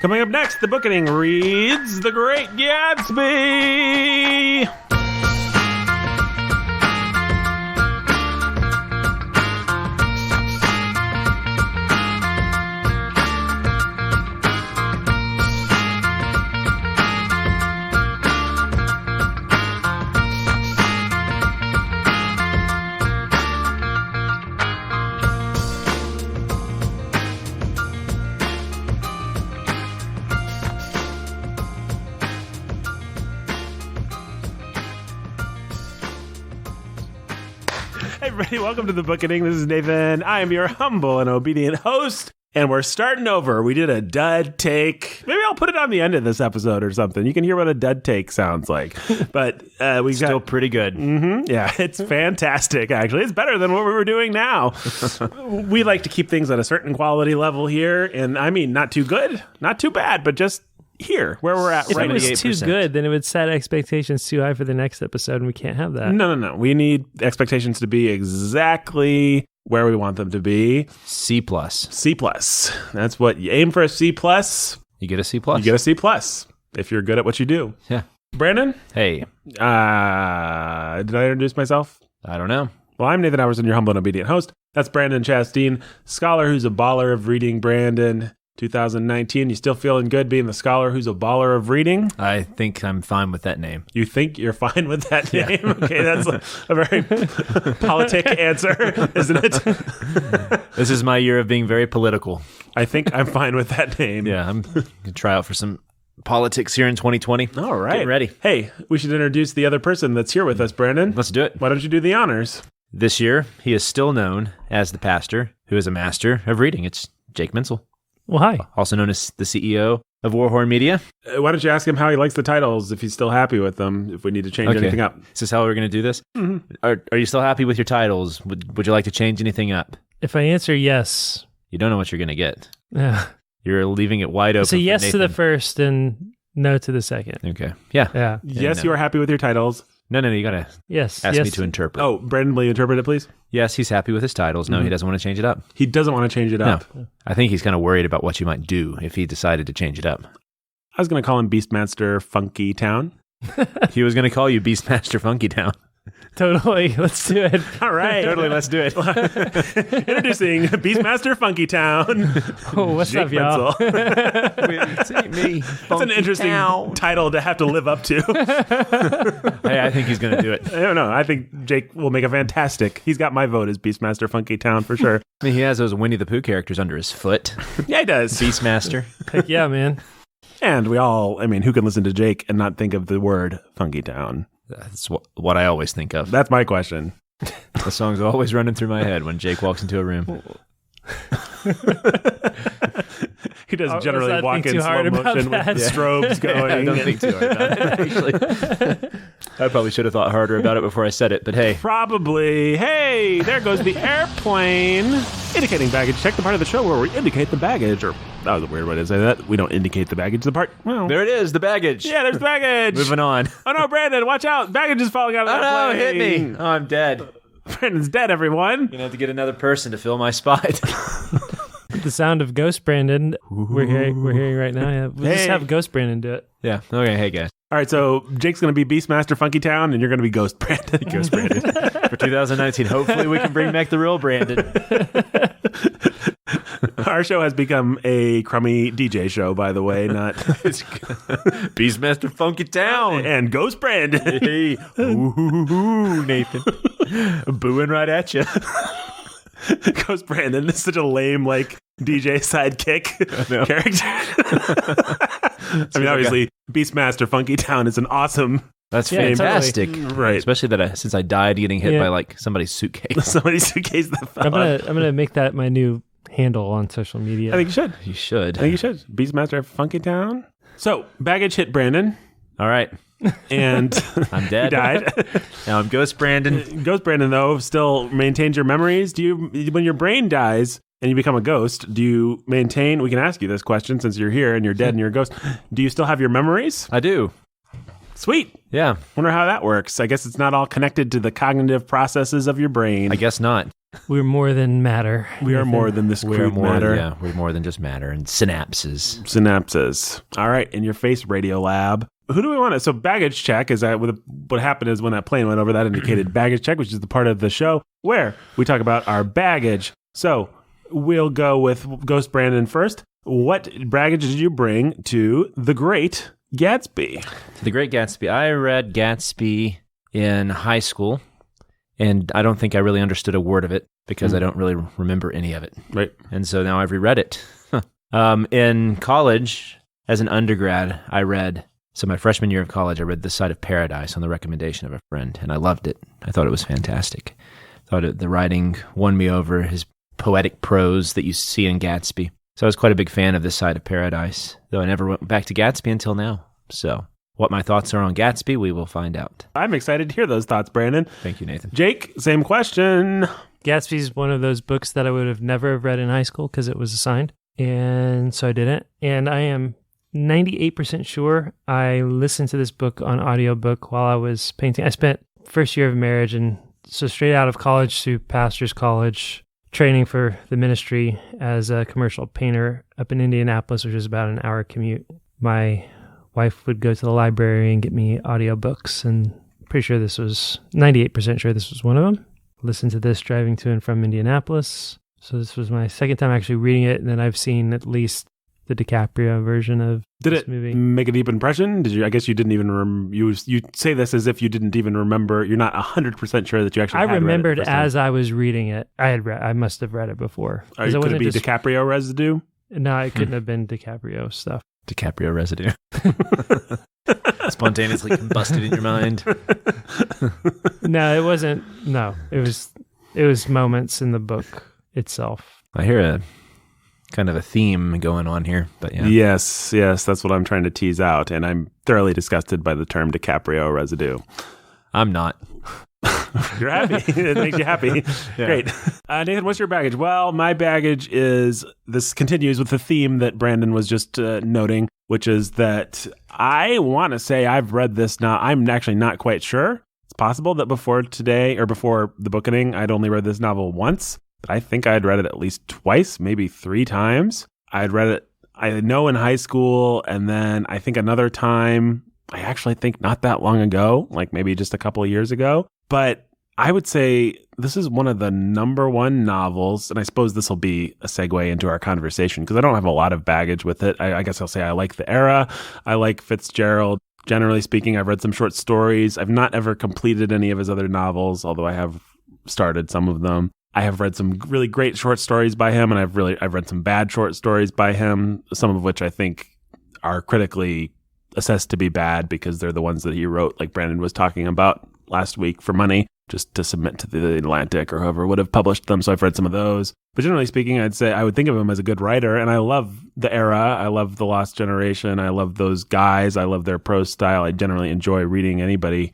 Coming up next, the Bookening reads The Great Gatsby. Hey everybody, welcome to the Bookening. This is Nathan. I am your humble and obedient host, and we're starting over. We did a dud take. Maybe I'll put it on the end of this episode or something. You can hear what a dud take sounds like. But we still pretty good. Yeah, it's fantastic, actually. It's better than what we were doing now. We like to keep things at a certain quality level here, and I mean, not too good, not too bad, but just here, where we're at right now. If it was too good, then it would set expectations too high for the next episode, and we can't have that. No. We need expectations to be exactly where we want them to be. C+. C+. That's what you aim for, a C+. You get a C+. You get a C+, if you're good at what you do. Yeah. Brandon? Hey. Did I introduce myself? I don't know. Well, I'm Nathan Howerson, your humble and obedient host. That's Brandon Chastain, scholar who's a baller of reading. Brandon, 2019. You still feeling good being the scholar who's a baller of reading? I think I'm fine with that name. You think you're fine with that name? Yeah. Okay, that's a very politic answer, isn't it? This is my year of being very political. I think I'm fine with that name. Yeah, I'm going to try out for some politics here in 2020. All right. Getting ready. Hey, we should introduce the other person that's here with us, Brandon. Let's do it. Why don't you do the honors? This year, he is still known as the pastor who is a master of reading. It's Jake Menzel. Well, hi. Also known as the CEO of Warhorn Media. Why don't you ask him how he likes the titles, if he's still happy with them, if we need to change anything up? Is this how we're going to do this? Mm-hmm. Are you still happy with your titles? Would you like to change anything up? If I answer yes. You don't know what you're going to get. Yeah. You're leaving it wide open. So yes Nathan. to the first and no to the second. Okay. Yeah. Yeah. Yes, no. You are happy with your titles. No, you got to ask me to interpret. Oh, Brandon, will you interpret it, please? Yes, he's happy with his titles. No, he doesn't want to change it up. He doesn't want to change it up. No. I think he's kind of worried about what you might do if he decided to change it up. I was going to call him Beastmaster Funky Town. He was going to call you Beastmaster Funky Town. Totally. Let's do it. All right. Totally, let's do it. Introducing Beastmaster Funky Town. Oh, what's Jake up, y'all? Me, That's an interesting title to have to live up to. Hey, I think he's going to do it. I don't know. I think Jake will make a fantastic. He's got my vote as Beastmaster Funky Town for sure. I mean, he has those Winnie the Pooh characters under his foot. Yeah, he does. Beastmaster. Heck yeah, man. And we all, I mean, who can listen to Jake and not think of the word Funky Town? That's what I always think of. That's my question. The song's always running through my head when Jake walks into a room. He does generally walk in slow motion with strobes going. I don't think too hard about it, actually. I probably should have thought harder about it before I said it, but hey. Probably. Hey, there goes the airplane. Indicating baggage. Check the part of the show where we indicate the baggage. Or, that was a weird way to say that. We don't indicate the baggage. The part, well. There it is, the baggage. Yeah, there's the baggage. Moving on. Oh no, Brandon, watch out. Baggage is falling out of the plane. Oh no, hit me. Oh, I'm dead. Brandon's dead, everyone. You're going to have to get another person to fill my spot. The sound of Ghost Brandon we're hearing right now. Yeah. We'll just have Ghost Brandon do it. Yeah. Okay, hey guys. All right, so Jake's going to be Beastmaster Funky Town, and you're going to be Ghost Brandon. Ghost Brandon. For 2019, hopefully we can bring back the real Brandon. Our show has become a crummy DJ show, by the way, not Beastmaster Funky Town and Ghost Brandon. Hey, ooh, Nathan, booing right at you. Ghost Brandon is such a lame, like, DJ sidekick character. I mean, obviously, Beastmaster Funky Town is an awesome. That's fantastic, totally. Right? Especially that since I died getting hit by like somebody's suitcase. Somebody's suitcase that fell. I'm gonna make that my new handle on social media. I think you should. You should. I think you should. Beastmaster Funky Town. So baggage hit Brandon. All right. And I'm dead. He died. Now I'm Ghost Brandon. Ghost Brandon, though, still maintains your memories. Do you, when your brain dies and you become a ghost, do you maintain? We can ask you this question since you're here and you're dead and you're a ghost. Do you still have your memories? I do. Sweet. Yeah. Wonder how that works. I guess it's not all connected to the cognitive processes of your brain. I guess not. We're more than matter. We are more than this crude matter. Yeah, we're more than just matter and synapses. Synapses. All right, in your face, Radio Lab. Who do we want to? So baggage check is what happened is when that plane went over, that indicated baggage check, which is the part of the show where we talk about our baggage. So we'll go with Ghost Brandon first. What baggage did you bring to The Great Gatsby? To The Great Gatsby. I read Gatsby in high school, and I don't think I really understood a word of it because I don't really remember any of it. Right. And so now I've reread it. In college, as an undergrad, so my freshman year of college, I read This Side of Paradise on the recommendation of a friend, and I loved it. I thought it was fantastic. The writing won me over, his poetic prose that you see in Gatsby. So I was quite a big fan of This Side of Paradise, though I never went back to Gatsby until now. So what my thoughts are on Gatsby, we will find out. I'm excited to hear those thoughts, Brandon. Thank you, Nathan. Jake, same question. Gatsby's one of those books that I would have never read in high school because it was assigned, and so I didn't. And I am 98% sure I listened to this book on audiobook while I was painting. I spent first year of marriage, and so straight out of college through pastor's college, training for the ministry as a commercial painter up in Indianapolis, which was about an hour commute. My wife would go to the library and get me audiobooks, and pretty sure 98% sure this was one of them. Listened to this driving to and from Indianapolis. So this was my second time actually reading it, and then I've seen at least the DiCaprio version of this movie. Did it make a deep impression? Did you? I guess you didn't even remember. You say this as if you didn't even remember. You're not 100% sure that you actually. I remembered read it as I was reading it. I must have read it before. Could it be DiCaprio residue? No, it couldn't have been DiCaprio stuff. DiCaprio residue. Spontaneously combusted in your mind. No, it wasn't. No, it was moments in the book itself. I hear a kind of a theme going on here, but yeah. Yes, that's what I'm trying to tease out, and I'm thoroughly disgusted by the term DiCaprio residue. I'm not. You're happy. It makes you happy. Yeah. Great. Nathan, what's your baggage? Well, my baggage is, this continues with the theme that Brandon was just noting, which is that I want to say I've read this now. I'm actually not quite sure. It's possible that before today, or before the Bookening, I'd only read this novel once, but I think I'd read it at least twice, maybe 3 times. I'd read it, I know, in high school, and then I think another time, I actually think not that long ago, like maybe just a couple of years ago. But I would say this is one of the number one novels, and I suppose this will be a segue into our conversation because I don't have a lot of baggage with it. I guess I'll say I like the era. I like Fitzgerald. Generally speaking, I've read some short stories. I've not ever completed any of his other novels, although I have started some of them. I have read some really great short stories by him, and I've read some bad short stories by him, some of which I think are critically assessed to be bad because they're the ones that he wrote, like Brandon was talking about last week, for money, just to submit to the Atlantic or whoever would have published them. So I've read some of those. But generally speaking, I'd say I would think of him as a good writer, and I love the era. I love The Lost Generation. I love those guys. I love their prose style. I generally enjoy reading anybody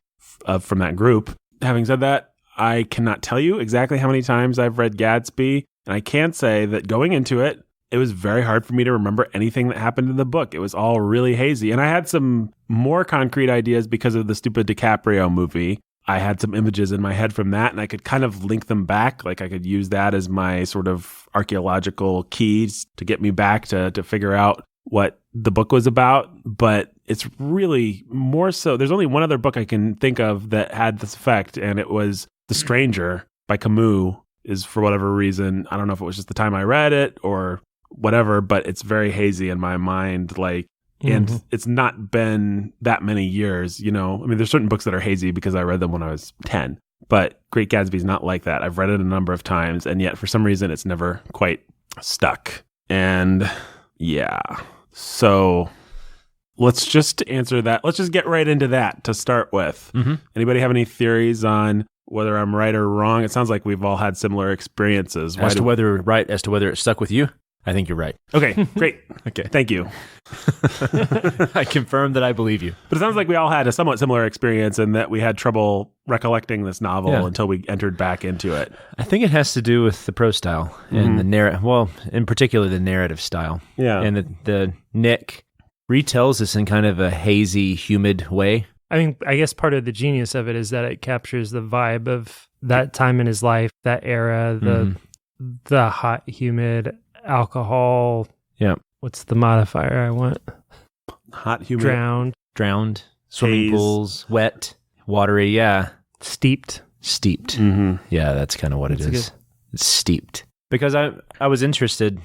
from that group. Having said that, I cannot tell you exactly how many times I've read Gatsby, and I can say that going into it, it was very hard for me to remember anything that happened in the book. It was all really hazy. And I had some more concrete ideas because of the stupid DiCaprio movie. I had some images in my head from that, and I could kind of link them back. Like I could use that as my sort of archaeological keys to get me back to figure out what the book was about. But it's really more so. There's only one other book I can think of that had this effect, and it was The Stranger by Camus. Is for whatever reason, I don't know if it was just the time I read it or whatever, but it's very hazy in my mind. Like, and it's not been that many years, you know. I mean, there's certain books that are hazy because I read them when I was 10, but Great Gatsby's not like that. I've read it a number of times, and yet for some reason it's never quite stuck. And yeah, so let's just answer that. Let's just get right into that to start with. Anybody have any theories on whether I'm right or wrong? It sounds like we've all had similar experiences. As to whether it stuck with you, I think you're right. Okay, great. Okay. Thank you. I confirm that I believe you. But it sounds like we all had a somewhat similar experience and that we had trouble recollecting this novel until we entered back into it. I think it has to do with the prose style and the narrative. Well, in particular, the narrative style. Yeah. And the Nick retells this in kind of a hazy, humid way. I mean, I guess part of the genius of it is that it captures the vibe of that time in his life, that era, the hot, humid alcohol. Yeah. What's the modifier I want? Hot, humid. Drowned. Swimming Haze. pools. Wet. Watery. Yeah. Steeped. Mm-hmm. Yeah, that's kind of what it That's is. It's steeped. Because I was interested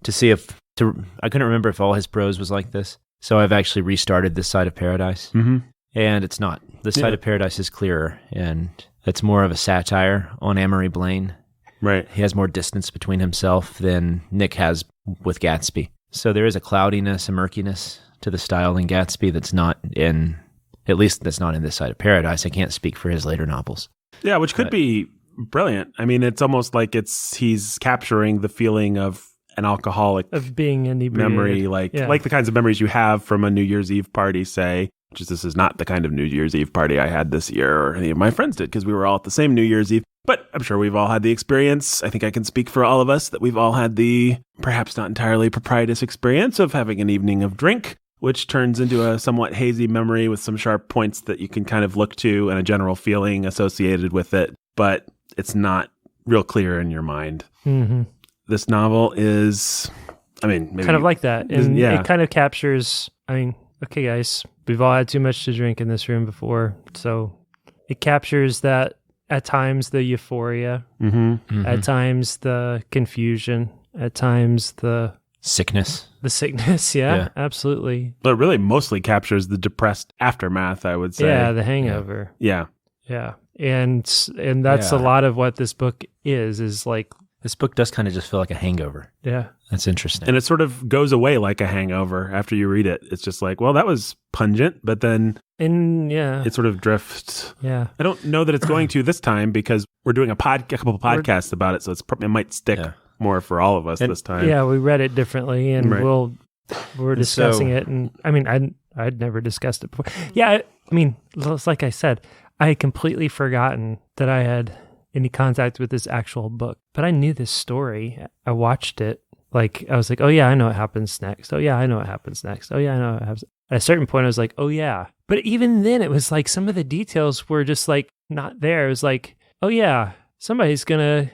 to see I couldn't remember if all his prose was like this. So I've actually restarted This Side of Paradise. Mm-hmm. And it's not. This Side of Paradise is clearer, and it's more of a satire on Amory Blaine. Right. He has more distance between himself than Nick has with Gatsby. So there is a cloudiness, a murkiness to the style in Gatsby that's not in This Side of Paradise. I can't speak for his later novels. Yeah, which could be brilliant. I mean, it's almost like he's capturing the feeling of an alcoholic Of being inebriated. memory, like the kinds of memories you have from a New Year's Eve party, say. This is not the kind of New Year's Eve party I had this year or any of my friends did, because we were all at the same New Year's Eve. But I'm sure we've all had the experience. I think I can speak for all of us that we've all had the perhaps not entirely propitious experience of having an evening of drink, which turns into a somewhat hazy memory with some sharp points that you can kind of look to and a general feeling associated with it. But it's not real clear in your mind. Mm-hmm. This novel is, maybe Kind of like that. And Yeah. it kind of captures, okay, guys, we've all had too much to drink in this room before. So it captures that at times the euphoria, at times the confusion, at times the Sickness. sickness. Yeah, absolutely. But it really mostly captures the depressed aftermath, I would say. Yeah, the hangover. Yeah. Yeah. And that's a lot of what this book is like, This book does kind of just feel like a hangover. yeah. That's interesting. And it sort of goes away like a hangover after you read it. It's just like, well, that was pungent, but then And it sort of drifts. yeah. I don't know that it's going to this time because we're doing a couple of podcasts about it, so it might stick more for all of us this time. Yeah, we read it differently, and Right. we're discussing it. And I'd never discussed it before. Yeah, it's like I said, I had completely forgotten that I had any contact with this actual book, but I knew this story. I watched it. Like, I was like, oh yeah, I know what happens next. Oh yeah, I know what happens next. Oh yeah, I know what happens. At a certain point, I was like, oh yeah. But even then, it was like some of the details were just like not there. It was like, oh yeah, somebody's gonna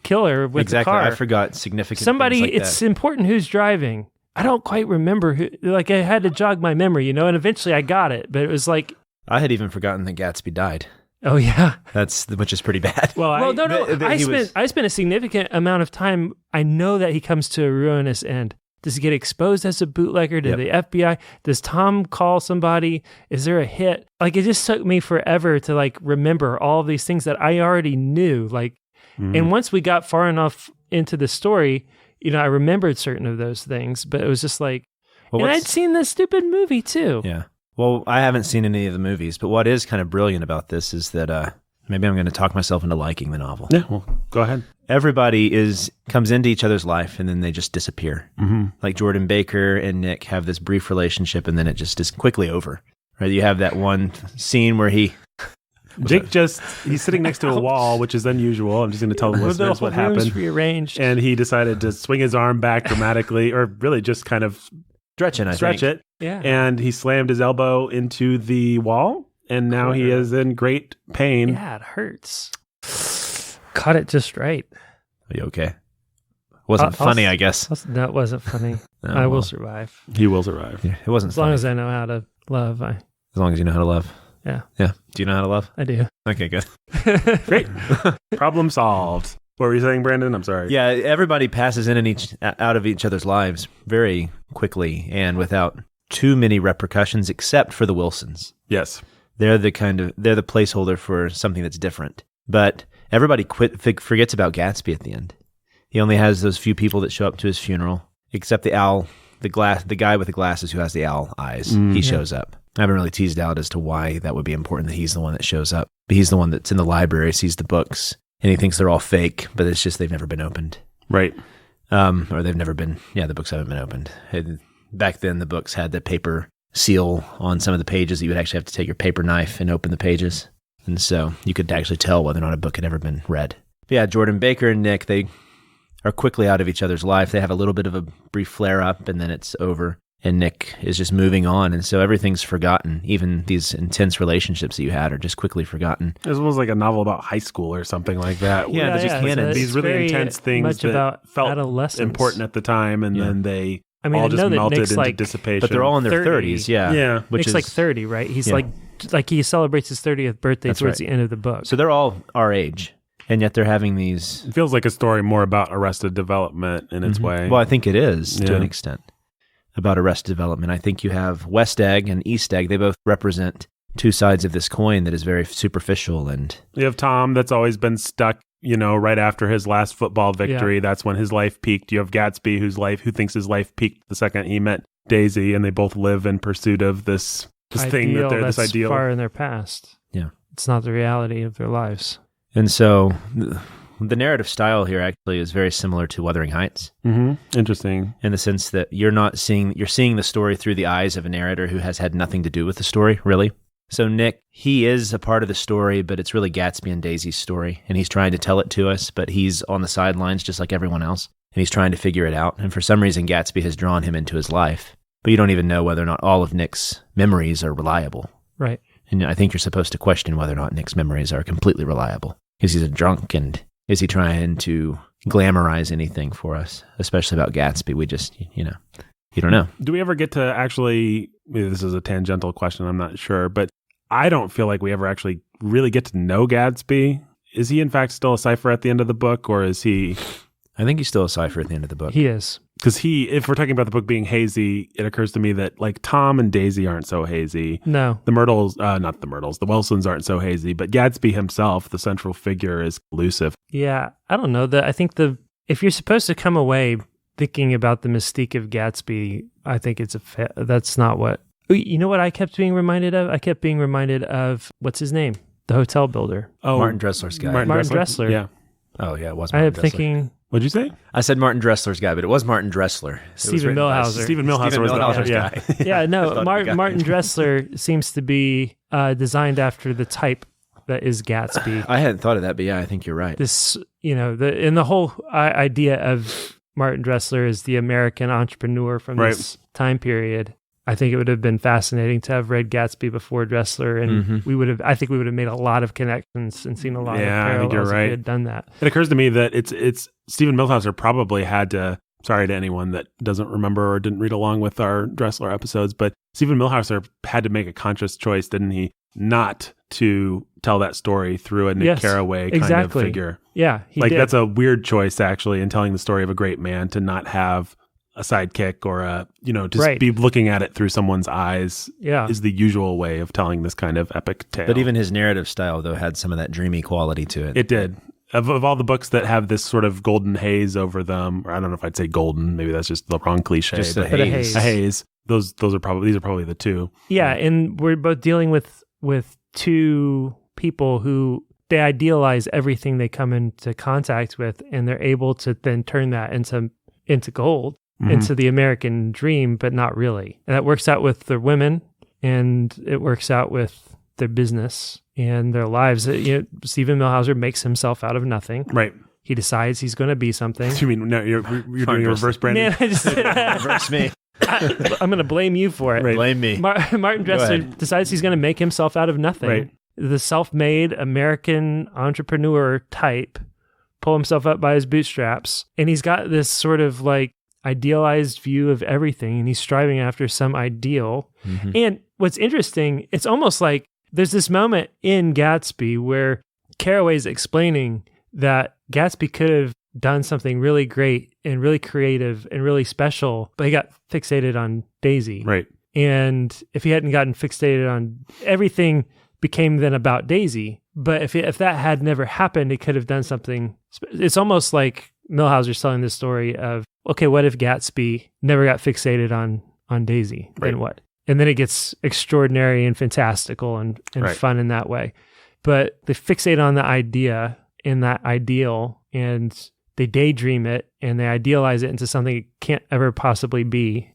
kill her with the car. I forgot significant Somebody, things like it's that. important who's driving. I don't quite remember who. Like, I had to jog my memory, and eventually I got it. But it was like, I had even forgotten that Gatsby died. oh yeah. Which is pretty bad. Well, no. he I spent a significant amount of time. I know that he comes to a ruinous end. Does he get exposed as a bootlegger to the FBI? Does Tom call somebody? Is there a hit? Like, it just took me forever to like remember all of these things that I already knew. Like, and once we got far enough into the story, I remembered certain of those things. But it was just like, and I'd seen this stupid movie too. Yeah. Well, I haven't seen any of the movies, but what is kind of brilliant about this is that maybe I'm going to talk myself into liking the novel. Yeah, well, go ahead. Everybody comes into each other's life and then they just disappear. Mm-hmm. Like Jordan Baker and Nick have this brief relationship and then it just is quickly over. Right? You have that one scene where Jake he's sitting next to a wall, which is unusual. I'm just going to tell the listeners what happened. Rearranged. And he decided to swing his arm back dramatically, or really just kind of stretch it. Yeah. And he slammed his elbow into the wall, and now he is in great pain. Yeah, it hurts. Caught it just right. Are you okay? Wasn't funny, I guess. That wasn't funny. No, I will survive. He will survive. Yeah, it wasn't As funny. long as I know how to love. As long as you know how to love. Yeah. Yeah. Do you know how to love? I do. Okay, good. Great. Problem solved. What were you saying, Brandon? I'm sorry. Yeah, everybody passes in and out of each other's lives very quickly and without too many repercussions, except for the Wilsons. Yes. They're the placeholder for something that's different. But everybody forgets about Gatsby at the end. He only has those few people that show up to his funeral, except the owl, the guy with the glasses who has the owl eyes. He shows up. I haven't really teased out as to why that would be important that he's the one that shows up. But he's the one that's in the library, sees the books, and he thinks they're all fake, but it's just they've never been opened. Right. Or they've never been, the books haven't been opened. Back then, the books had the paper seal on some of the pages that you would actually have to take your paper knife and open the pages. And so you could actually tell whether or not a book had ever been read. But yeah, Jordan Baker and Nick, they are quickly out of each other's life. They have a little bit of a brief flare-up, and then it's over. and Nick is just moving on. And so everything's forgotten. Even these intense relationships that you had are just quickly forgotten. It was almost like a novel about high school or something like that. Yeah, where they're just canon. these really intense things much that about felt adolescence. important at the time, and then they I mean, all I just know that melted Nick's into like, dissipation. But they're all in their 30. 30s, yeah. Yeah. Which Nick's is like 30, right? He's yeah. like he celebrates his 30th birthday That's towards right. the end of the book. So they're all our age, and yet they're having these. It feels like a story more about Arrested Development in its way. Well, I think it is to Yeah. an extent about Arrested Development. I think you have West Egg and East Egg. They both represent two sides of this coin that is very superficial. And You have Tom that's always been stuck, right after his last football victory. Yeah. That's when his life peaked. You have Gatsby who thinks his life peaked the second he met Daisy, and they both live in pursuit of this thing that they're that's this ideal. far in their past. Yeah. It's not the reality of their lives. And so the narrative style here actually is very similar to Wuthering Heights Interesting. in the sense that you're seeing the story through the eyes of a narrator who has had nothing to do with the story, really. So Nick, he is a part of the story, but it's really Gatsby and Daisy's story, and he's trying to tell it to us, but he's on the sidelines just like everyone else, and he's trying to figure it out. And for some reason, Gatsby has drawn him into his life, but you don't even know whether or not all of Nick's memories are reliable. Right. And I think you're supposed to question whether or not Nick's memories are completely reliable. Is he a drunk, and is he trying to glamorize anything for us, especially about Gatsby? We just, you don't know. Do we ever get to actually, maybe this is a tangential question, I'm not sure, but I don't feel like we ever actually really get to know Gatsby. Is he in fact still a cipher at the end of the book, or is he... I think he's still a cipher at the end of the book. He is. Because if we're talking about the book being hazy, it occurs to me that like Tom and Daisy aren't so hazy. No. The Myrtles, not the Myrtles, the Wilsons aren't so hazy, but Gatsby himself, the central figure, is elusive. Yeah. I don't know. I think if you're supposed to come away thinking about the mystique of Gatsby, I think that's not what... You know what I kept being reminded of? I kept being reminded of, what's his name? The hotel builder. Oh, Martin Dressler's guy. Martin Dressler. Yeah. Oh, yeah, it was I Martin am Dressler. thinking... What'd you say? I said Martin Dressler's guy, but it was Martin Dressler. It was Stephen written by Milhauser. Stephen Milhauser was the author, yeah. guy. Yeah, no, Thought the guy. Martin Dressler seems to be designed after the type that is Gatsby. I hadn't thought of that, but yeah, I think you're right. This, the whole idea of Martin Dressler as the American entrepreneur from this time period. I think it would have been fascinating to have read Gatsby before Dressler, and I think we would have made a lot of connections and seen a lot of parallels I think you're right. if we had done that. It occurs to me that it's Stephen Milhauser probably had to, sorry to anyone that doesn't remember or didn't read along with our Dressler episodes, but Stephen Milhauser had to make a conscious choice, didn't he, not to tell that story through a Nick Carraway kind of figure. Yeah, he like did. That's a weird choice actually in telling the story of a great man, to not have a sidekick or just be looking at it through someone's eyes. Yeah, is the usual way of telling this kind of epic tale. But even his narrative style, though, had some of that dreamy quality to it. It did. Of all the books that have this sort of golden haze over them, or I don't know if I'd say golden, maybe that's just the wrong cliche. Just but a haze. A haze. These are probably the two. Yeah, and we're both dealing with two people who they idealize everything they come into contact with, and they're able to then turn that into gold, into the American dream, but not really. And that works out with their women, and it works out with their business and their lives. Stephen Milhauser makes himself out of nothing. Right. He decides he's going to be something. You mean no? You're doing a reverse branding. Man, I just Reverse me. I'm going to blame you for it. Right. Blame me. Martin Dressler decides he's going to make himself out of nothing. Right. The self-made American entrepreneur type, pull himself up by his bootstraps, and he's got this sort of like idealized view of everything, and he's striving after some ideal. Mm-hmm. And what's interesting, it's almost like there's this moment in Gatsby where Carraway's explaining that Gatsby could have done something really great and really creative and really special, but he got fixated on Daisy. Right. And if he hadn't gotten fixated on everything, became then about Daisy. But if that had never happened, he could have done something. It's almost like Milhauser's telling this story of, okay, what if Gatsby never got fixated on Daisy? Right. Then what? And then it gets extraordinary and fantastical and Right. fun in that way. But they fixate on the idea and that ideal, and they daydream it, and they idealize it into something it can't ever possibly be.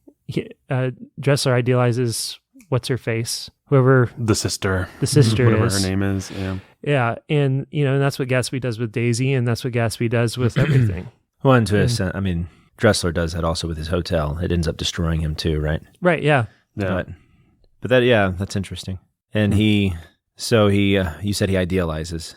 Dressler idealizes what's her face, whoever The sister, whatever is. her name is. Yeah. Yeah, and and that's what Gatsby does with Daisy, and that's what Gatsby does with everything. Well, and to a sense, I mean, Dressler does that also with his hotel. It ends up destroying him too, right? Right, yeah. Yeah. But that's interesting. And you said he idealizes.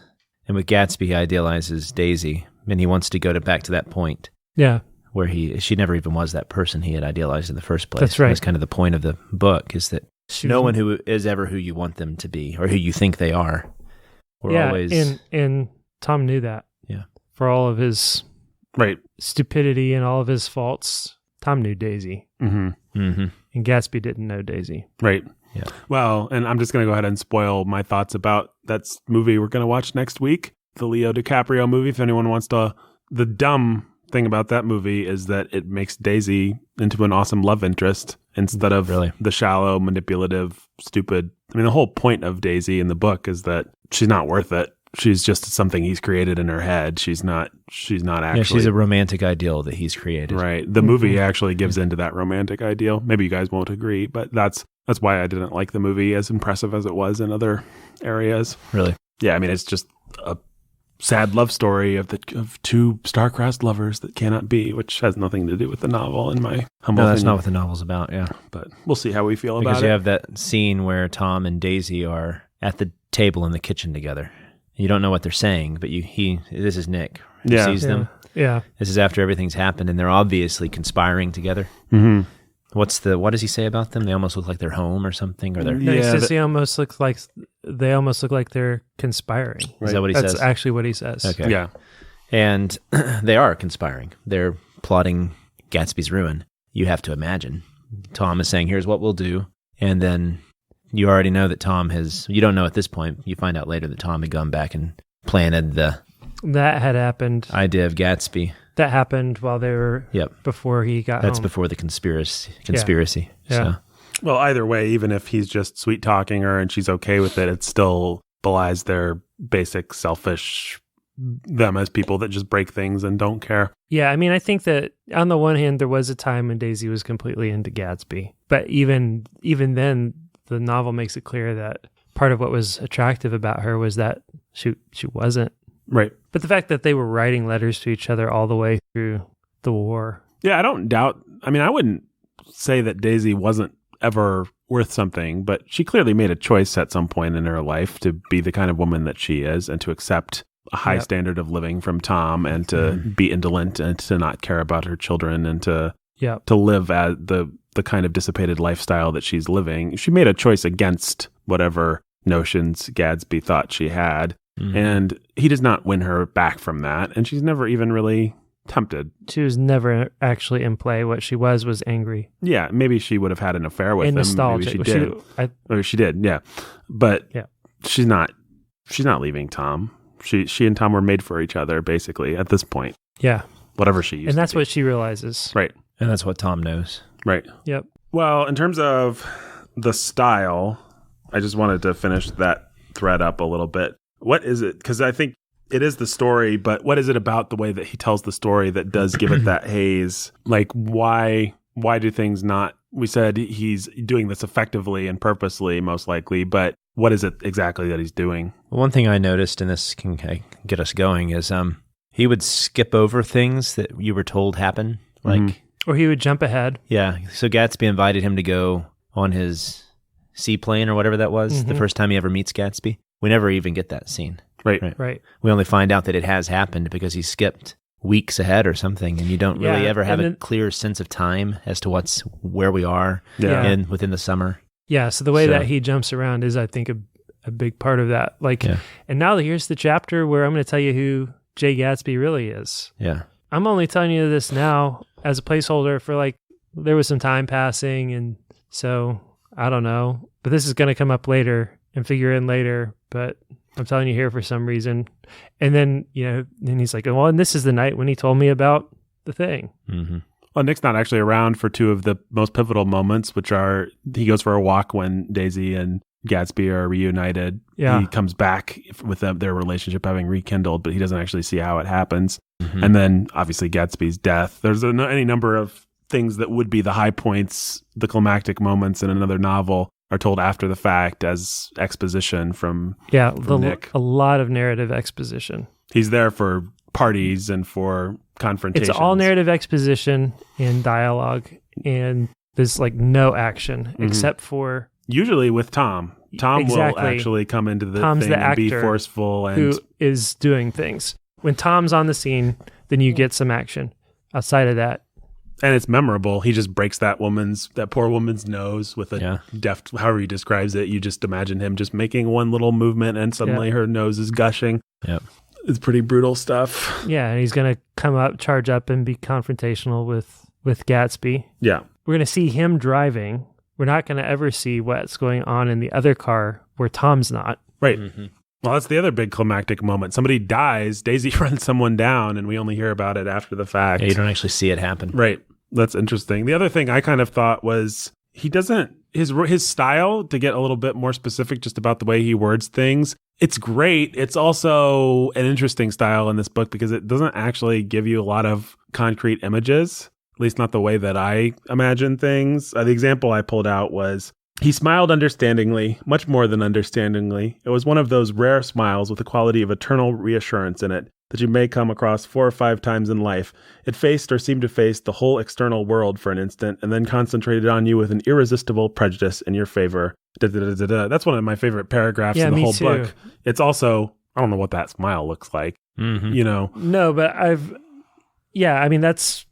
And with Gatsby, he idealizes Daisy. And he wants to go back to that point. Yeah. Where she never even was that person he had idealized in the first place. That's right. That's kind of the point of the book, is that no one who is ever who you want them to be or who you think they are. And Tom knew that. Yeah. For all of his stupidity and all of his faults, Tom knew Daisy. Mm-hmm. Mm-hmm. And Gatsby didn't know Daisy. Right. Yeah. Well, and I'm just going to go ahead and spoil my thoughts about that movie we're going to watch next week, the Leo DiCaprio movie. If anyone wants to, the dumb thing about that movie is that it makes Daisy into an awesome love interest instead of the shallow, manipulative, stupid. I mean, the whole point of Daisy in the book is that she's not worth it. She's just something he's created in her head. She's not actually. Yeah, she's a romantic ideal that he's created. Right. The movie actually gives into that romantic ideal. Maybe you guys won't agree, but that's why I didn't like the movie as impressive as it was in other areas. Really? Yeah. I mean, it's just a sad love story of two star-crossed lovers that cannot be, which has nothing to do with the novel in my humble opinion. No, that's not what the novel's about, yeah. But we'll see how we feel about it. Because you have that scene where Tom and Daisy are at the table in the kitchen together. You don't know what they're saying, but this is Nick who sees them. Yeah. This is after everything's happened, and they're obviously conspiring together. Mm-hmm. What does he say about them? They almost look like they're home or something, or they're. No, he says they almost look like they're conspiring. Is that what he says? That's actually what he says. Okay. Yeah. And they are conspiring. They're plotting Gatsby's ruin. You have to imagine. Tom is saying, here's what we'll do. And then you already know that you don't know at this point. You find out later that Tom had gone back and planted the. That had happened. Idea of Gatsby. That happened while they were. Yep. Before he got That's home. before the conspiracy. Yeah. So. Well, either way, even if he's just sweet talking her and she's okay with it, it still belies their basic selfish, them as people that just break things and don't care. Yeah, I mean, I think that on the one hand, there was a time when Daisy was completely into Gatsby. But even then, the novel makes it clear that part of what was attractive about her was that she wasn't. Right. But the fact that they were writing letters to each other all the way through the war. Yeah, I don't doubt. I mean, I wouldn't say that Daisy wasn't ever worth something, but she clearly made a choice at some point in her life to be the kind of woman that she is and to accept a high standard of living from Tom and to be indolent and to not care about her children and to live at the kind of dissipated lifestyle that she's living. She made a choice against whatever notions Gatsby thought she had. And he does not win her back from that. And she's never even really tempted. She was never actually in play. What she was angry. Yeah, maybe she would have had an affair with him. Nostalgic. Maybe she did. Or she did, yeah. But she's not leaving Tom. She and Tom were made for each other, basically, at this point. Yeah. Whatever she used And that's to be. what she realizes. Right. And that's what Tom knows. Right. Yep. Well, in terms of the style, I just wanted to finish that thread up a little bit. What is it? Because I think it is the story, but what is it about the way that he tells the story that does give it that haze? Like, why do things not... We said he's doing this effectively and purposely, most likely, but what is it exactly that he's doing? One thing I noticed, and this can get us going, is he would skip over things that you were told happen. Like, or he would jump ahead. Yeah. So Gatsby invited him to go on his seaplane or whatever that was, the first time he ever meets Gatsby. We never even get that scene. Right. We only find out that it has happened because he skipped weeks ahead or something, and you don't really ever have a clear sense of time as to where we are within the summer. Yeah, so the way that he jumps around is, I think, a big part of that. And now here's the chapter where I'm going to tell you who Jay Gatsby really is. Yeah. I'm only telling you this now as a placeholder for there was some time passing, and so I don't know. But this is going to come up later and figure in later, but I'm telling you here for some reason. And then, then he's like, well, and this is the night when he told me about the thing. Mm-hmm. Well, Nick's not actually around for two of the most pivotal moments, which are he goes for a walk when Daisy and Gatsby are reunited. Yeah. He comes back with their relationship having rekindled, but he doesn't actually see how it happens. Mm-hmm. And then, obviously, Gatsby's death. There's any number of things that would be the high points, the climactic moments in another novel are told after the fact as exposition from Nick. A lot of narrative exposition. He's there for parties and for confrontations. It's all narrative exposition and dialogue, and there's like no action except for usually with Tom. Tom will Exactly. actually come into the Tom's thing the and be actor forceful and who is doing things. When Tom's on the scene, then you get some action. Outside of that, it's memorable. He just breaks that poor woman's nose with a deft, however he describes it. You just imagine him just making one little movement and suddenly her nose is gushing. Yep. It's pretty brutal stuff. yeah, and he's gonna charge up and be confrontational with Gatsby. Yeah. We're gonna see him driving. We're not gonna ever see what's going on in the other car where Tom's not. Right. Mm-hmm. Well, that's the other big climactic moment. Somebody dies, Daisy runs someone down, and we only hear about it after the fact. Yeah, you don't actually see it happen. Right. That's interesting. The other thing I kind of thought was he doesn't, his style, to get a little bit more specific just about the way he words things, it's great. It's also an interesting style in this book because it doesn't actually give you a lot of concrete images, at least not the way that I imagine things. The example I pulled out was, he smiled understandingly, much more than understandingly. It was one of those rare smiles with the quality of eternal reassurance in it that you may come across 4 or 5 times in life. It faced or seemed to face the whole external world for an instant and then concentrated on you with an irresistible prejudice in your favor. That's one of my favorite paragraphs in the whole book. It's also, I don't know what that smile looks like, you know? No, but that's...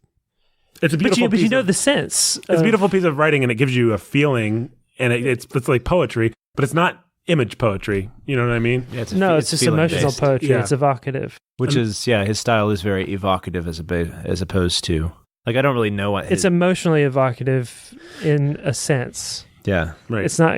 It's a beautiful but you know the sense. It's a beautiful piece of writing, and it gives you a feeling, and it's like poetry, but it's not image poetry. You know what I mean? Yeah, it's just emotional poetry. Yeah. It's evocative. Which is, his style is very evocative as opposed to, like, I don't really know what... It's emotionally evocative in a sense. Yeah. Right. It's not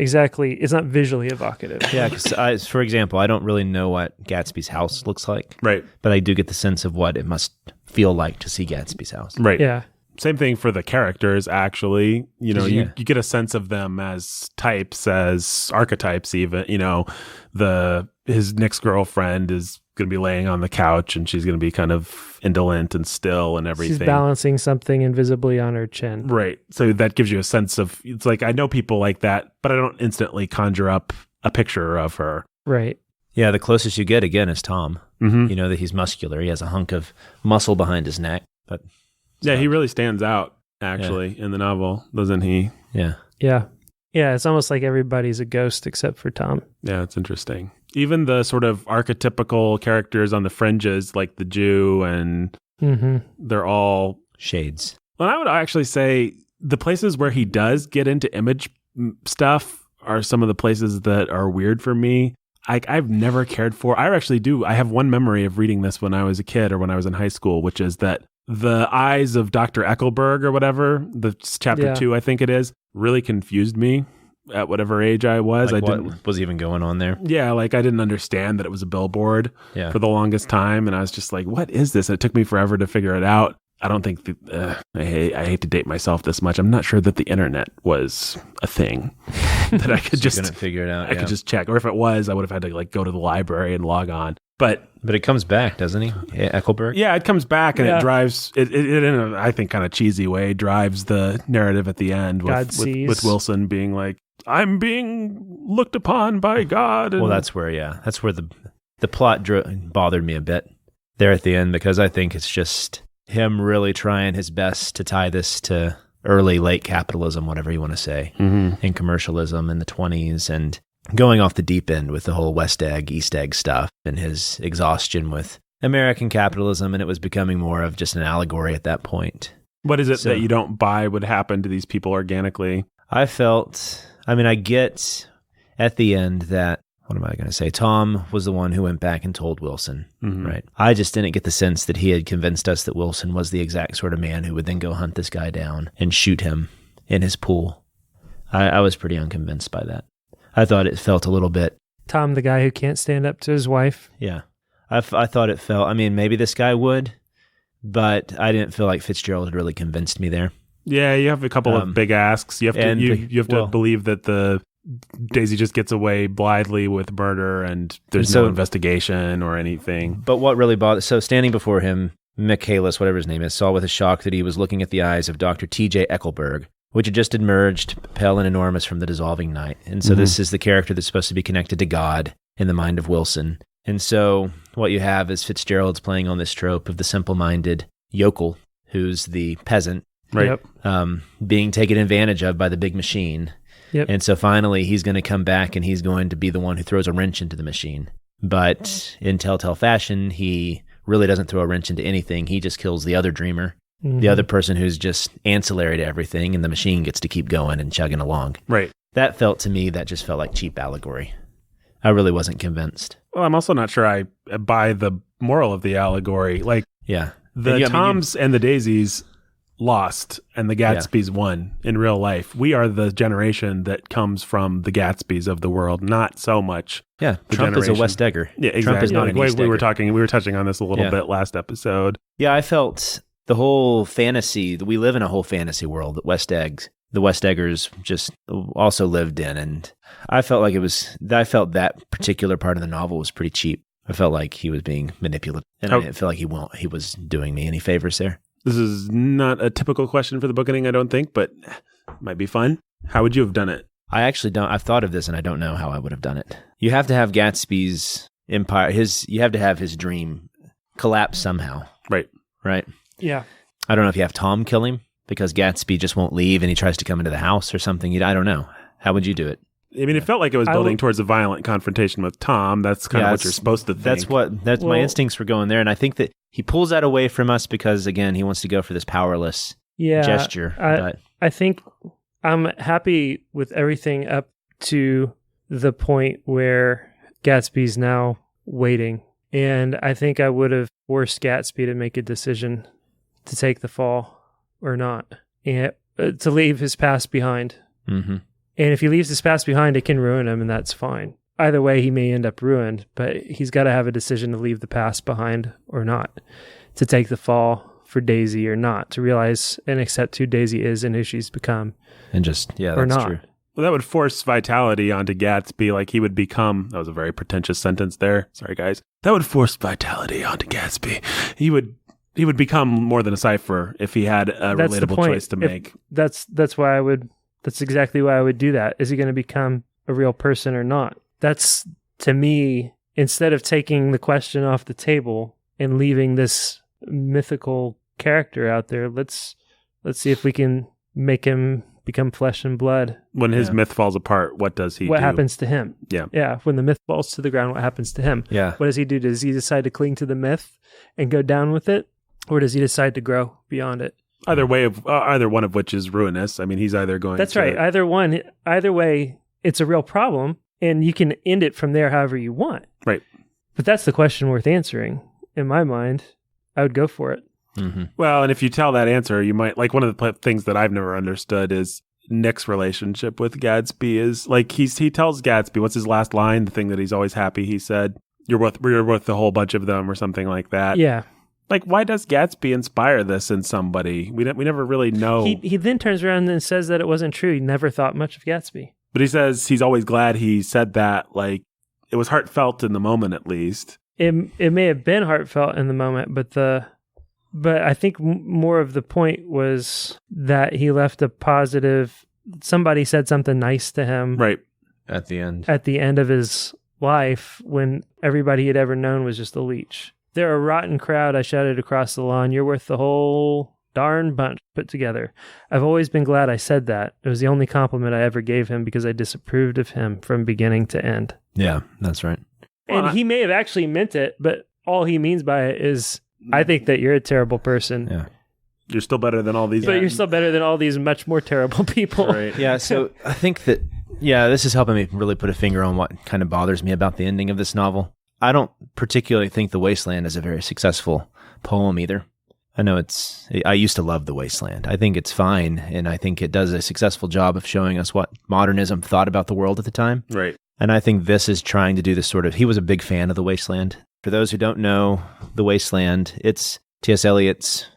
visually evocative. Yeah, because, for example, I don't really know what Gatsby's house looks like. Right. But I do get the sense of what it must feel like to see Gatsby's house. Right. Yeah. Same thing for the characters, actually. You know, you get a sense of them as types, as archetypes even. You know, his next girlfriend is going to be laying on the couch and she's going to be kind of indolent and still and everything. She's balancing something invisibly on her chin. Right. So that gives you a sense of, it's like, I know people like that, but I don't instantly conjure up a picture of her. Right. Yeah, the closest you get, again, is Tom. Mm-hmm. You know that he's muscular. He has a hunk of muscle behind his neck, but... Yeah, he really stands out, actually, in the novel, doesn't he? Yeah. Yeah. Yeah, it's almost like everybody's a ghost except for Tom. Yeah, it's interesting. Even the sort of archetypical characters on the fringes, like the Jew, and they're all... shades. Well, I would actually say the places where he does get into image stuff are some of the places that are weird for me. I've never cared for... I actually do. I have one memory of reading this when I was a kid or when I was in high school, which is that the eyes of Dr. Eckelberg or whatever, the chapter 2, I think it is, really confused me at whatever age I was. Like what was even going on there? Yeah, like I didn't understand that it was a billboard for the longest time. And I was just like, what is this? And it took me forever to figure it out. I don't think, I hate to date myself this much. I'm not sure that the internet was a thing that I could just figure it out. I could just check. Or if it was, I would have had to like go to the library and log on. But it comes back, doesn't he? Eckelberg? Yeah, it comes back and it drives, it in a, I think, kind of cheesy way, drives the narrative at the end with Wilson being like, I'm being looked upon by God. And... Well, that's where the plot bothered me a bit there at the end, because I think it's just him really trying his best to tie this to early, late capitalism, whatever you want to say, and commercialism in the 1920s, and going off the deep end with the whole West Egg, East Egg stuff, and his exhaustion with American capitalism, and it was becoming more of just an allegory at that point. What is it that you don't buy would happen to these people organically? I get at the end that, what am I going to say? Tom was the one who went back and told Wilson, right? I just didn't get the sense that he had convinced us that Wilson was the exact sort of man who would then go hunt this guy down and shoot him in his pool. I was pretty unconvinced by that. I thought it felt a little bit... Tom, the guy who can't stand up to his wife? Yeah. I thought it felt... I mean, maybe this guy would, but I didn't feel like Fitzgerald had really convinced me there. Yeah, you have a couple of big asks. You have to believe that the Daisy just gets away blithely with murder and there's no investigation or anything. But what really bothered... So standing before him, Michaelis, whatever his name is, saw with a shock that he was looking at the eyes of Dr. T.J. Eckelberg, which had just emerged, pale and enormous from the dissolving night. And so this is the character that's supposed to be connected to God in the mind of Wilson. And so what you have is Fitzgerald's playing on this trope of the simple-minded yokel, who's the peasant, Right. Yep. being taken advantage of by the big machine. Yep. And so finally he's going to come back and he's going to be the one who throws a wrench into the machine. But in Telltale fashion, he really doesn't throw a wrench into anything. He just kills the other dreamer, the other person who's just ancillary to everything, and the machine gets to keep going and chugging along. Right. That felt to me, that just felt like cheap allegory. I really wasn't convinced. Well, I'm also not sure I buy the moral of the allegory. Like, Yeah. the Toms and the Daisies lost and the Gatsbys won in real life. We are the generation that comes from the Gatsbys of the world, not so much. Yeah, the Trump is a generation. West Egger. Yeah, exactly. Trump is not an East we were Egger. touching on this a little bit last episode. Yeah, I felt the whole fantasy, we live in a whole fantasy world that the West Eggers just also lived in. And I felt like I felt that particular part of the novel was pretty cheap. I felt like he was being manipulative. And I didn't feel like he was doing me any favors there. This is not a typical question for the Bookening, I don't think, but might be fun. How would you have done it? I actually don't. I've thought of this and I don't know how I would have done it. You have to have Gatsby's empire, you have to have his dream collapse somehow. Right. Right? Yeah. I don't know if you have Tom kill him because Gatsby just won't leave and he tries to come into the house or something. I don't know. How would you do it? I mean, it felt like it was building towards a violent confrontation with Tom. That's kind of what you're supposed to think. My instincts were going there. And I think that he pulls that away from us because, again, he wants to go for this powerless gesture. I think I'm happy with everything up to the point where Gatsby's now waiting. And I think I would have forced Gatsby to make a decision to take the fall or not, and to leave his past behind. Mm-hmm. And if he leaves his past behind, it can ruin him, and that's fine. Either way, he may end up ruined, but he's got to have a decision to leave the past behind or not, to take the fall for Daisy or not, to realize and accept who Daisy is and who she's become. And just, or that's not. true. Well, that would force vitality onto Gatsby. Like he would become, that was a very pretentious sentence there. Sorry, guys. That would force vitality onto Gatsby. He would become more than a cipher if he had a relatable choice to make. That's exactly why I would do that. Is he going to become a real person or not? That's, to me, instead of taking the question off the table and leaving this mythical character out there, let's see if we can make him become flesh and blood. When his myth falls apart, what does he do? What happens to him? Yeah. Yeah. When the myth falls to the ground, what happens to him? Yeah. What does he do? Does he decide to cling to the myth and go down with it? Or does he decide to grow beyond it? Either one of which is ruinous. I mean, he's either going That's right. Either way, it's a real problem, and you can end it from there however you want. Right. But that's the question worth answering. In my mind, I would go for it. Mm-hmm. Well, and if you tell that answer, you might, like, one of the things that I've never understood is Nick's relationship with Gatsby is, like, he tells Gatsby, what's his last line? The thing that he's always happy, he said, you're worth a whole bunch of them or something like that. Yeah. Like, why does Gatsby inspire this in somebody? We never really know. He then turns around and says that it wasn't true. He never thought much of Gatsby. But he says he's always glad he said that. Like, it was heartfelt in the moment, at least. It may have been heartfelt in the moment, but I think more of the point was that he left a positive. Somebody said something nice to him, right, at the end of his life, when everybody he'd ever known was just a leech. They're a rotten crowd, I shouted across the lawn. You're worth the whole darn bunch put together. I've always been glad I said that. It was the only compliment I ever gave him because I disapproved of him from beginning to end. Yeah, that's right. And he may have actually meant it, but all he means by it is, I think that you're a terrible person. Yeah. You're still better than all these. But you're still better than all these much more terrible people. Right. Yeah, so I think that, this is helping me really put a finger on what kind of bothers me about the ending of this novel. I don't particularly think The Wasteland is a very successful poem either. I know I used to love The Wasteland. I think it's fine, and I think it does a successful job of showing us what modernism thought about the world at the time. Right. And I think this is trying to do this sort of, he was a big fan of The Wasteland. For those who don't know The Wasteland, it's T.S. Eliot's,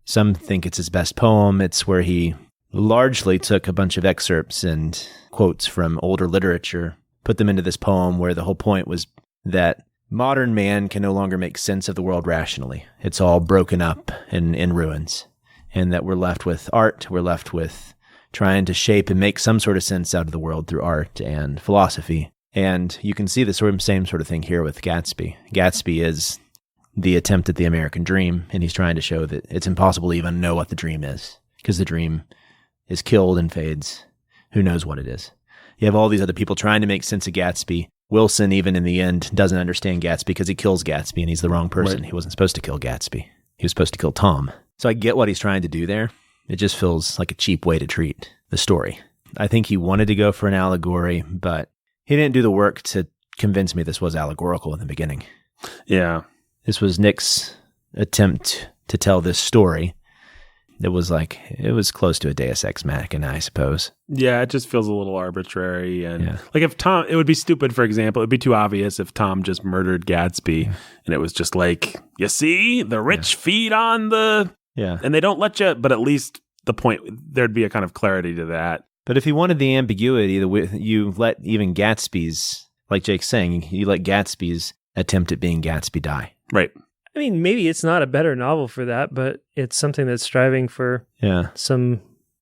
some think it's his best poem. It's where he largely took a bunch of excerpts and quotes from older literature, put them into this poem where the whole point was that modern man can no longer make sense of the world rationally. It's all broken up and in ruins. And that we're left with art, we're left with trying to shape and make some sort of sense out of the world through art and philosophy. And you can see the same sort of thing here with Gatsby. Gatsby is the attempt at the American dream, and he's trying to show that it's impossible to even know what the dream is, because the dream is killed and fades. Who knows what it is? You have all these other people trying to make sense of Gatsby. Wilson, even in the end, doesn't understand Gatsby because he kills Gatsby, and he's the wrong person. Right. He wasn't supposed to kill Gatsby. He was supposed to kill Tom. So I get what he's trying to do there. It just feels like a cheap way to treat the story. I think he wanted to go for an allegory, but he didn't do the work to convince me this was allegorical in the beginning. Yeah. This was Nick's attempt to tell this story. It was close to a Deus Ex Machina, I suppose. Yeah, it just feels a little arbitrary. And like if Tom, it would be stupid, for example, it would be too obvious if Tom just murdered Gatsby and it was just like, you see, the rich feed on the... Yeah. And they don't let you, but at least the point, there'd be a kind of clarity to that. But if you wanted the ambiguity, you let even Gatsby's, like Jake's saying, you let Gatsby's attempt at being Gatsby die. Right. I mean, maybe it's not a better novel for that, but it's something that's striving for some...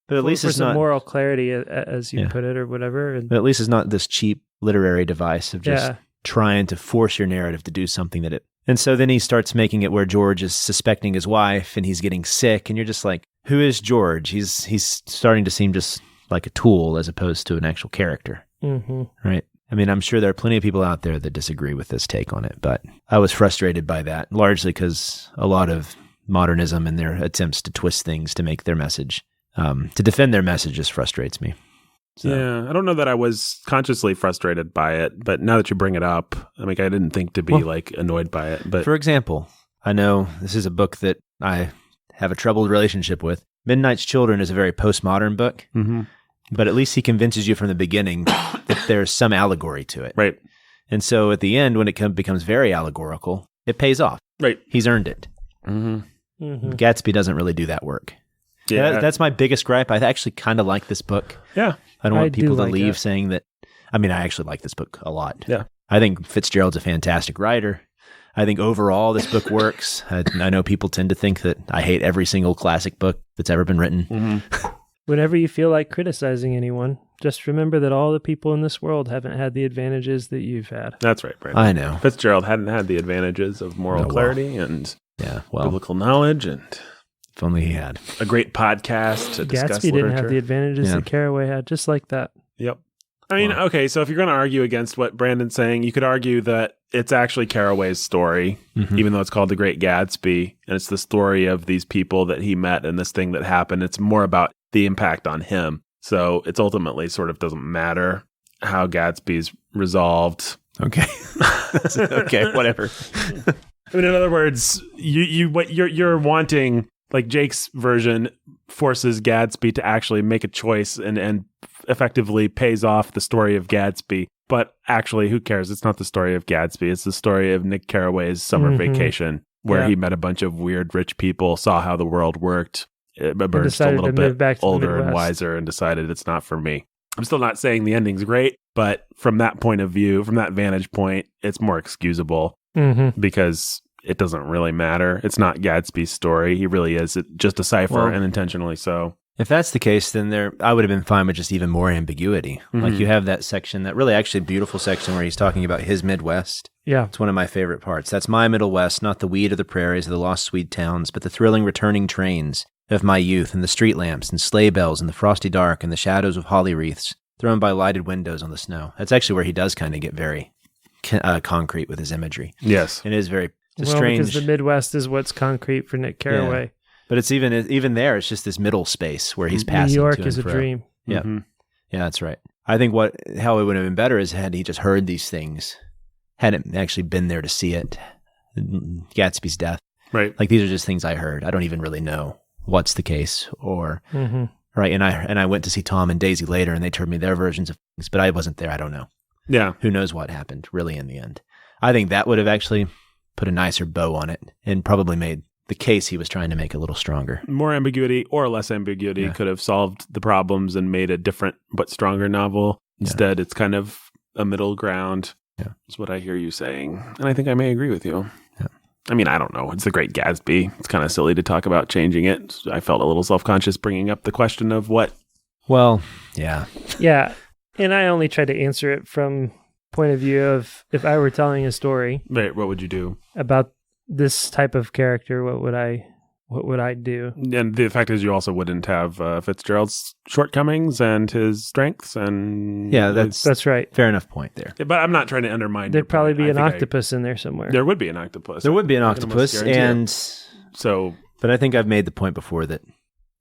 But at least it's some not moral clarity, as you put it, or whatever. But at least it's not this cheap literary device of just trying to force your narrative to do something that it... And so then he starts making it where George is suspecting his wife and he's getting sick. And you're just like, who is George? He's starting to seem just like a tool as opposed to an actual character. Mm-hmm. Right? I mean, I'm sure there are plenty of people out there that disagree with this take on it, but I was frustrated by that, largely because a lot of modernism and their attempts to twist things to make their message, to defend their message just frustrates me. So. Yeah, I don't know that I was consciously frustrated by it, but now that you bring it up, I mean, I didn't think to be annoyed by it. But for example, I know this is a book that I have a troubled relationship with. Midnight's Children is a very postmodern book, but at least he convinces you from the beginning that there's some allegory to it. Right. And so at the end, when it becomes very allegorical, it pays off. Right. He's earned it. Mm-hmm. Mm-hmm. Gatsby doesn't really do that work. Yeah, that's my biggest gripe. I actually kind of like this book. Yeah. I don't want people to leave saying that. I mean, I actually like this book a lot. Yeah. I think Fitzgerald's a fantastic writer. I think overall this book works. I know people tend to think that I hate every single classic book that's ever been written. Mm-hmm. Whenever you feel like criticizing anyone, just remember that all the people in this world haven't had the advantages that you've had. That's right, Brandon. I know. Fitzgerald hadn't had the advantages of moral clarity and biblical knowledge and... If only he had. A great podcast to discuss Gatsby didn't literature. have the advantages that Carraway had, just like that. Yep. I mean, okay, so if you're going to argue against what Brandon's saying, you could argue that it's actually Carraway's story, even though it's called The Great Gatsby, and it's the story of these people that he met and this thing that happened. It's more about the impact on him. So it's ultimately sort of doesn't matter how Gatsby's resolved. Okay. Okay, whatever. I mean, in other words, you're wanting... Like Jake's version forces Gatsby to actually make a choice and effectively pays off the story of Gatsby. But actually, who cares? It's not the story of Gatsby. It's the story of Nick Carraway's summer vacation, where he met a bunch of weird rich people, saw how the world worked, emerged a little bit older and wiser, and decided it's not for me. I'm still not saying the ending's great, but from that point of view, from that vantage point, it's more excusable because... It doesn't really matter. It's not Gatsby's story. He really is just a cipher, and intentionally so. If that's the case, then I would have been fine with just even more ambiguity. Like you have that section, that really actually beautiful section where he's talking about his Midwest. Yeah. It's one of my favorite parts. That's my Middle West, not the weed or the prairies or the lost Swede towns, but the thrilling returning trains of my youth and the street lamps and sleigh bells in the frosty dark and the shadows of holly wreaths thrown by lighted windows on the snow. That's actually where he does kind of get very concrete with his imagery. Yes. It is very... because the Midwest is what's concrete for Nick Carraway. Yeah. But it's even there, it's just this middle space where he's passing. New York to is a dream. Yeah. Yeah, that's right. I think how it would have been better is had he just heard these things, hadn't actually been there to see it. Gatsby's death. Right. Like these are just things I heard. I don't even really know what's the case or right. And I went to see Tom and Daisy later and they told me their versions of things, but I wasn't there. I don't know. Yeah. Who knows what happened really in the end. I think that would have actually put a nicer bow on it and probably made the case he was trying to make a little stronger. More ambiguity or less ambiguity could have solved the problems and made a different but stronger novel. Instead, it's kind of a middle ground. Yeah. Is what I hear you saying. And I think I may agree with you. Yeah. I mean, I don't know. It's The Great Gatsby. It's kind of silly to talk about changing it. I felt a little self-conscious bringing up the question of what. Well, yeah. Yeah. And I only tried to answer it from point of view of if I were telling a story. Right, what would you do? About this type of character, what would I do? And the fact is, you also wouldn't have Fitzgerald's shortcomings and his strengths, and Yeah, that's right. fair enough point there. But I'm not trying to undermine. There'd your probably point. be an octopus in there somewhere. There would be an octopus. There would be an I can almost octopus, guarantee it. and so. but I think I've made the point before that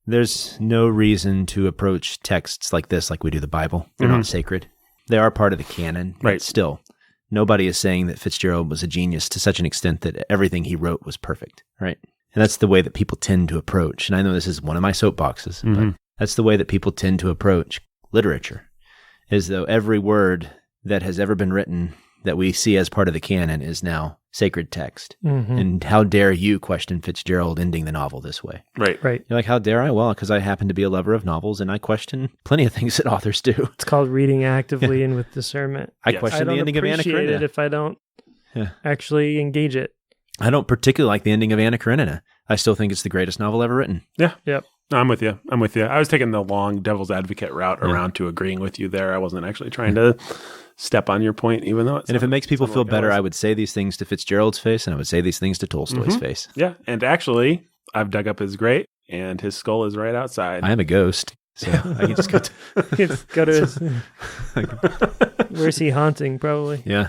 there's no reason to approach texts like this like we do the Bible. They're not sacred. They are part of the canon. Right. But still, nobody is saying that Fitzgerald was a genius to such an extent that everything he wrote was perfect, right? And that's the way that people tend to approach. And I know this is one of my soapboxes, but that's the way that people tend to approach literature, as though every word that has ever been written that we see as part of the canon is now sacred text. And how dare you question Fitzgerald ending the novel this way? Right. Right. You're like, how dare I? Well, because I happen to be a lover of novels and I question plenty of things that authors do. It's called reading actively and with discernment. I Yes. question I the don't ending of Anna appreciate it Karenina. if I don't Yeah. actually engage it. I don't particularly like the ending of Anna Karenina. I still think it's the greatest novel ever written. Yeah. Yep. No, I'm with you. I was taking the long devil's advocate route around to agreeing with you there. I wasn't actually trying to step on your point, even though And if it makes people feel like better, was. I would say these things to Fitzgerald's face, and I would say these things to Tolstoy's face. Yeah. And actually, I've dug up his grate, and his skull is right outside. I am a ghost, so I can just go. Let's go to his... Where's he haunting? Probably. Yeah.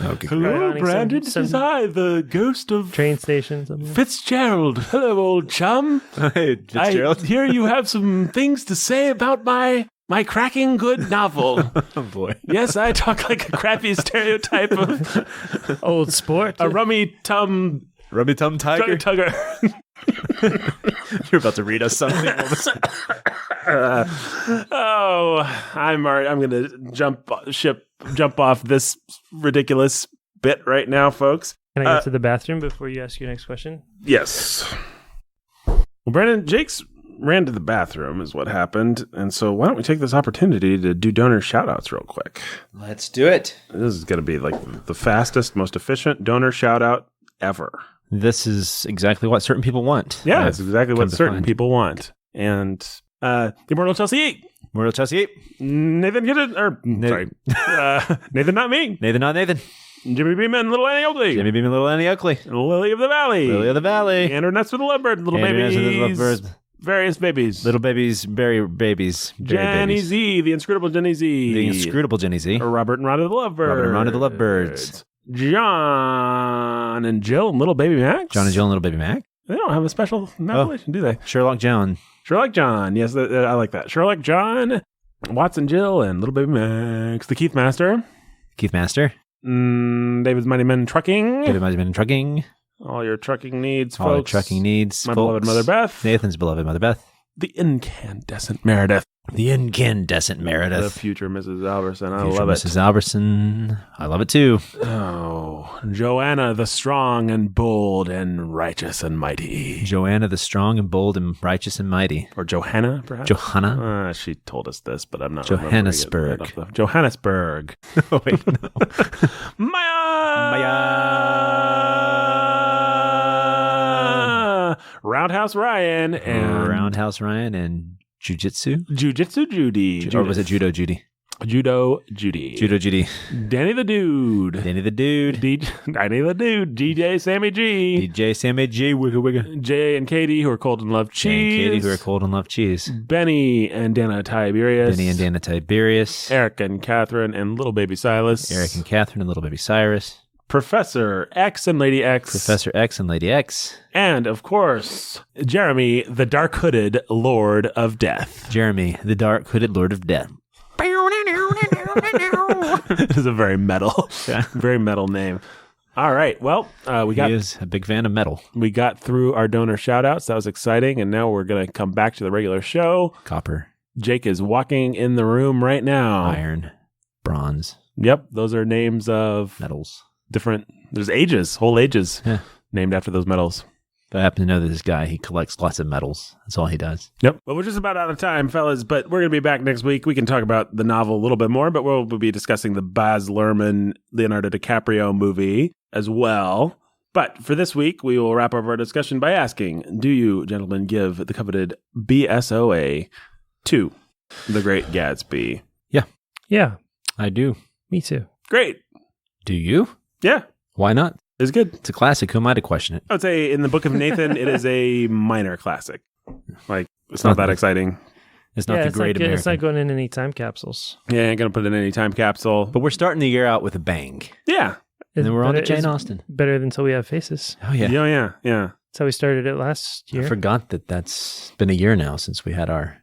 Okay. Hello, Right, Brandon. some- This is I, the ghost of Train station. Something. Fitzgerald. Hello, old chum. Hey, Fitzgerald. I hear you have some things to say about my cracking good novel. Oh boy. Yes, I talk like a crappy stereotype of Old sport. a rummy tum Rummy Tum Tiger. tugger. You're about to read us something. I'm going to jump off this ridiculous bit right now, folks. Can I go to the bathroom before you ask your next question? Yes. Well, Brandon, Jake's ran to the bathroom is what happened. And so why don't we take this opportunity to do donor shout-outs real quick? Let's do it. This is going to be like the fastest, most efficient donor shout-out ever. This is exactly what certain people want. Yeah, I've that's exactly come what to certain find. people want. And the Immortal Chelsea, Muriel Chelsea. Nathan Kitchen, Nathan not me, Nathan, not Nathan. Jimmy Beeman, Little Annie Oakley, Jimmy Beam and Little Annie Oakley. Lily of the Valley, Lily of the Valley. Andrew Ness with the Lovebird, Little Andrew Ness with the Babies, Lovebird. various babies, Little babies, berry babies. Berry Jenny babies. Z, the inscrutable Jenny Z, The inscrutable Jenny Z. Robert and Rhonda the Lovebirds, Robert and Rhonda the Lovebirds. John and Jill and Little Baby Max, John and Jill and Little Baby Mac. They don't have a special appellation, do they? Sherlock John. Sherlock John. Yes, I like that. Sherlock John, Watson Jill, and Little Baby Max. The Keith Master. Keith Master. David's Mighty Men Trucking. David Might have been trucking. All your trucking needs, folks. All the trucking needs. My folks. beloved Mother Beth. Nathan's beloved Mother Beth. The incandescent Meredith. The incandescent The Meredith. future Mrs. Alberson. I Future love Mrs. Alberson. I love it too. it. Oh, Joanna, the strong and bold and righteous and mighty. Joanna, the strong and bold and righteous and mighty. Or Johanna, perhaps? Johanna. She told us this, but I'm not Johannesburg. remembering it right off the- Johannesburg. Oh, wait, no. Maya! Roundhouse Ryan and Roundhouse Ryan and Jiu-Jitsu? Jiu-Jitsu Judy. Or was it Judo Judy? Judo Judy. Judo Judy. Danny the Dude. Danny the Dude. Danny the Dude. DJ Sammy G. DJ Sammy G. Wigga Wigga. Jay and Katie, who are cold and love cheese. And Katie, who are cold and love cheese. Benny and Dana Tiberius. Benny and Dana Tiberius. Eric and Catherine and little baby Silas. Eric and Catherine and little baby Cyrus. Professor X and Lady X. Professor X and Lady X. And, of course, Jeremy, the dark-hooded Lord of Death. Jeremy, the dark hooded Lord of Death. It is a very metal, very metal name. All right. Well, He is a big fan of metal. we got through our donor shout-outs. That was exciting. And now we're going to come back to the regular show. Copper, Jake is walking in the room right now. iron, bronze, Yep. Those are names of metals. different, there's ages, whole ages Yeah. named after those metals. I happen to know that this guy, he collects lots of metals. That's all he does. Yep. Well, we're just about out of time, fellas, but we're going to be back next week. We can talk about the novel a little bit more, but we'll be discussing the Baz Luhrmann, Leonardo DiCaprio movie as well. But for this week, we will wrap up our discussion by asking, do you, gentlemen, give the coveted BSOA to The Great Gatsby? Yeah, I do. me too. Great. Do you? Yeah. Why not? It's good. It's a classic. Who am I to question it? I would say in the Book of Nathan, it is a minor classic. Like, it's not that exciting. It's not the great American. It's not going in any time capsules. Yeah, ain't going to put it in any time capsule. But we're starting the year out with a bang. Yeah. And then we're on to Jane It's Austen. Better than Till We Have Faces. Oh, yeah. Yeah. That's how we started it last year. I forgot that's been a year now since we had our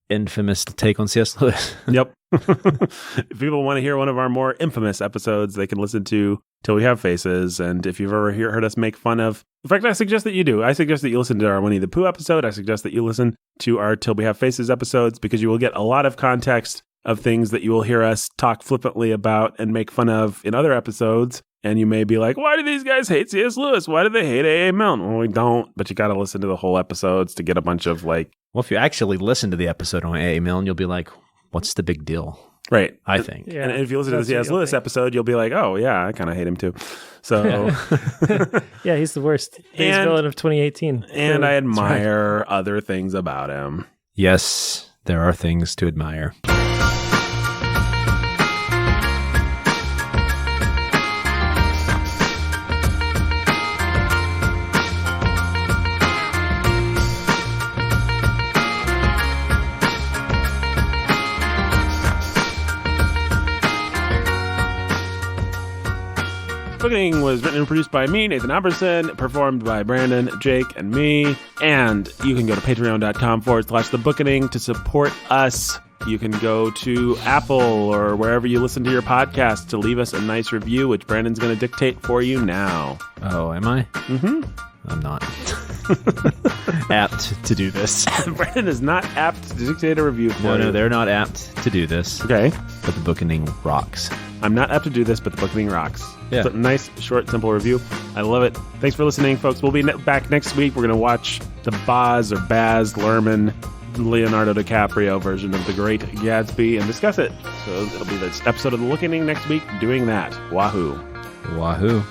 infamous take on C.S. Lewis. Yep. If people want to hear one of our more infamous episodes, they can listen to Till We Have Faces. And if you've ever heard us make fun of, in fact, I suggest that you do. I suggest that you listen to our Winnie the Pooh episode. I suggest that you listen to our Till We Have Faces episodes, because you will get a lot of context of things that you will hear us talk flippantly about and make fun of in other episodes. And you may be like, why do these guys hate C.S. Lewis? Why do they hate A.A. Milne? Well, we don't, but you got to listen to the whole episodes to get a bunch of like... Well, if you actually listen to the episode on A.A. Milne, you'll be like, what's the big deal? Right. I think. Yeah, and if you listen to the C.S. Lewis episode, you'll be like, oh, yeah, I kind of hate him too. So... Yeah, he's the worst. He's villain of 2018. And I admire other things about him. Yes, there are things to admire. Bookening was written and produced by me, Nathan Albertson, performed by Brandon, Jake, and me. And you can go to patreon.com/thebookening to support us. You can go to Apple or wherever you listen to your podcast to leave us a nice review, which Brandon's going to dictate for you now. Oh, am I? Mm-hmm. I'm not apt to do this. Brandon is not apt to dictate a review for you. No, they're not apt to do this. Okay. But the Bookening rocks. I'm not apt to do this, but the Bookening rocks. Yeah. It's a nice, short, simple review. I love it. Thanks for listening, folks. We'll be back next week. We're going to watch the Baz Luhrmann, Leonardo DiCaprio version of The Great Gatsby and discuss it. So it'll be this episode of The Bookening next week doing that. Wahoo. Wahoo.